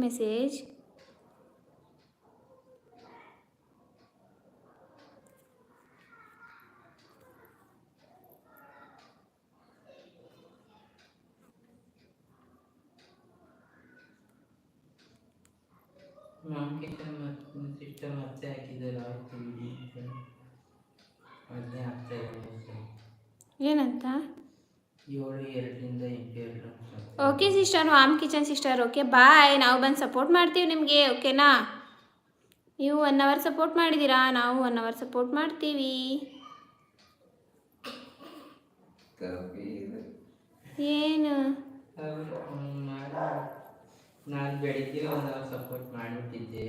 Message. System ಮತ್ತೆ ಹಾಕಿದ್ದಾರೆ ಏನಂತ? 7-2 ಓಕೆ ಸಿಸ್ಟರ್, ವಾಮ್ ಕಿಚನ್ ಸಿಸ್ಟರ್. Okay bye. ನಾವು ಬಂದು ಸಪೋರ್ಟ್ ಮಾಡ್ತೀವಿ ನಿಮಗೆ, ಓಕೆನಾ? ನೀವು 1 ಅವರ್ ಸಪೋರ್ಟ್ ಮಾಡಿದ್ದೀರಾ, ನಾವು 1 ಅವರ್ ಸಪೋರ್ಟ್ ಮಾಡ್ತೀವಿ. ಏನು ನಾನು ಬೆಳಿಗ್ಗೆ 1 ಅವರ್ ಸಪೋರ್ಟ್ ಮಾಡಿಬಿಟ್ಟಿದ್ದೆ,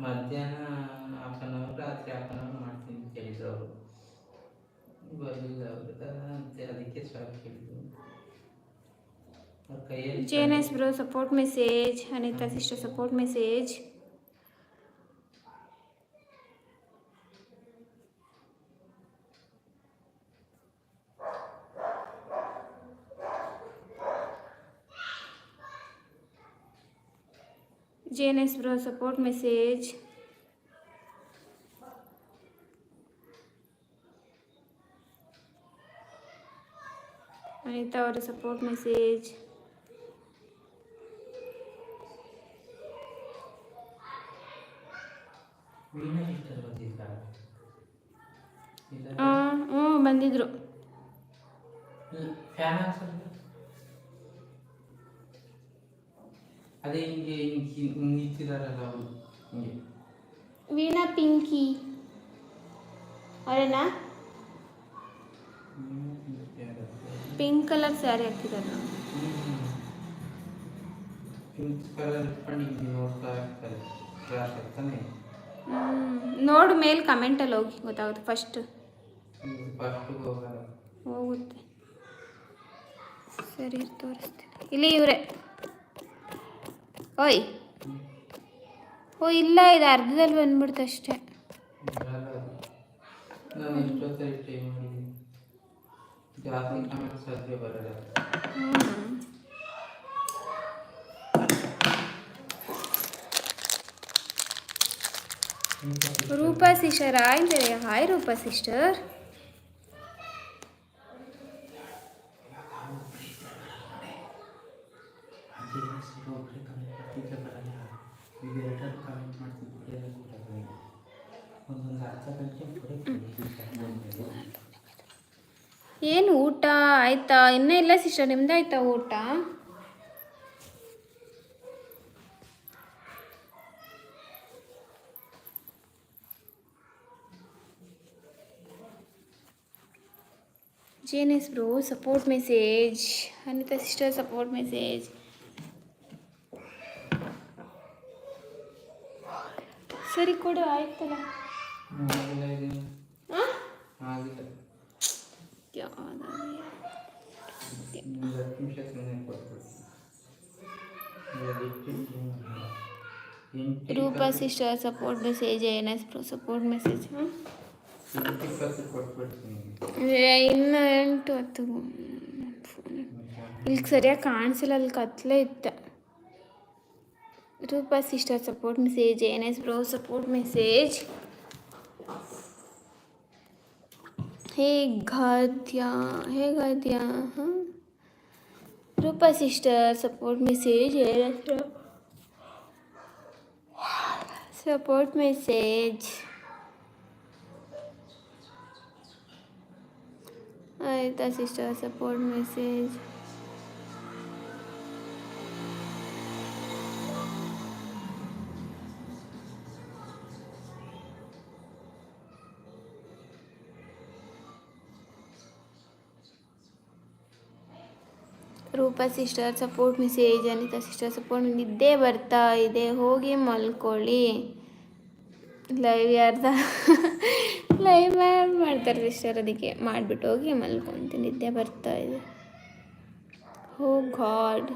ಮಧ್ಯಾಹ್ನ 1/2 ಅವರ್, ರಾತ್ರಿ 1/2 ಅವರ್ ಮಾಡ್ತೀನಿ ಅಂತ ಹೇಳಿದ್ರು ಅವರು. ಬರಲಿಲ್ಲ ಅವರು, ಅದಕ್ಕೆ ಸ್ಟಾಪ್ ಹೇಳಿದ್ರು. ಜೇನೆಸ್ bro support message. Anita sister support message. ಜೇನೆಸ್ ಬ್ರೋ ಸಪೋರ್ಟ್ ಮೆಸೇಜ್. ಅನಿತಾ ಅವರ ಸಪೋರ್ಟ್ ಮೆಸೇಜ್. ಬಂದಿದ್ರು. ಅದೇ ಹಿಂಗೆ ನಿಂತಿದಾರಲ್ಲ ಅವರು, ಹಿಂಗೆ ವೀಣಾ ಪಿಂಕಿ ಅವರೇನಾ? ಪಿಂಕ್ ಕಲರ್ ಸ್ಯಾರಿ ಹಾಕಿದ್ದಾರೆ. ಪಿಂಕ್ ಕಲರ್ ಇಟ್ಕೊಂಡು ಹಿಂಗೆ ನೋಡ್ತಾ ಇರ್ತಾರೆ, ಕ್ಲಾಸ್ ಆಗ್ತಾನೆ. ನೋಡು ಮೇಲೆ ಕಮೆಂಟಲ್ಲಿ ಹೋಗಿ, ಗೊತ್ತಾಗುತ್ತೆ. ಫಸ್ಟ್ ಹೋಗುತ್ತೆ. ಸರಿ ತೋರಿಸ್ತೀನಿ. ಇಲ್ಲಿ ಇವರೇ. ಓಯ್ ಇಲ್ಲ, ಇದು ಅರ್ಧದಲ್ಲಿ ಬಂದ್ಬಿಡ್ತು ಅಷ್ಟೇ. ರೂಪಾ ಸಿಸ್ಟರ್ ಆಯ್ತಾರೆ. Hi Roopa sister. ಏನು ಊಟ ಆಯ್ತಾ? ಇನ್ನೂ ಇಲ್ಲ ಸಿಸ್ಟರ್, ನಿಮ್ದು ಆಯ್ತಾ ಊಟ? ಜೇನೆಸ್ bro support message. Anita sister support message. ಸರಿ ಕೊಡು, ಆಯ್ತಲ್ಲ. Roopa sister support message. ಜೇನೆಸ್ ಬ್ರೋ ಸಪೋರ್ಟ್ ಮೆಸೇಜ್. ಇನ್ನು 8 ಇಲ್ಲಿ ಸರಿಯಾಗಿ ಕಾಣಿಸಿಲ್ಲ, ಅಲ್ಲಿ ಕತ್ಲೆ ಇತ್ತು. Roopa sister support message. ಜೇನೆಸ್ ಬ್ರೋ ಸಪೋರ್ಟ್ ಮೆಸೇಜ್. ಹೇಗಾದ್ಯಾ? ಹಾಂ, ರೂಪಾ ಸಿಸ್ಟರ್ ಸಪೋರ್ಟ್ ಮೆಸೇಜ್. ಜೇನೆಸ್ ಬ್ರೋ ಸಪೋರ್ಟ್ ಮೆಸೇಜ್. ಆಯ್ತಾ sister support message. Roopa sister support message. Anita sister support. ನಿದ್ದೆ ಬರ್ತಾ ಇದೆ, ಹೋಗಿ ಮಲ್ಕೊಳ್ಳಿ. ಲೈವ್ ಯಾರ್ದ ಲೈವ್ ಮಾಡ್ತಾರೆ ಸಿಸ್ಟರ್, ಅದಕ್ಕೆ ಮಾಡಿಬಿಟ್ಟು ಹೋಗಿ ಮಲ್ಕೊತೀನಿ. ನಿದ್ದೆ ಬರ್ತಾ ಇದೆ. ಓ ಗಾಡ್.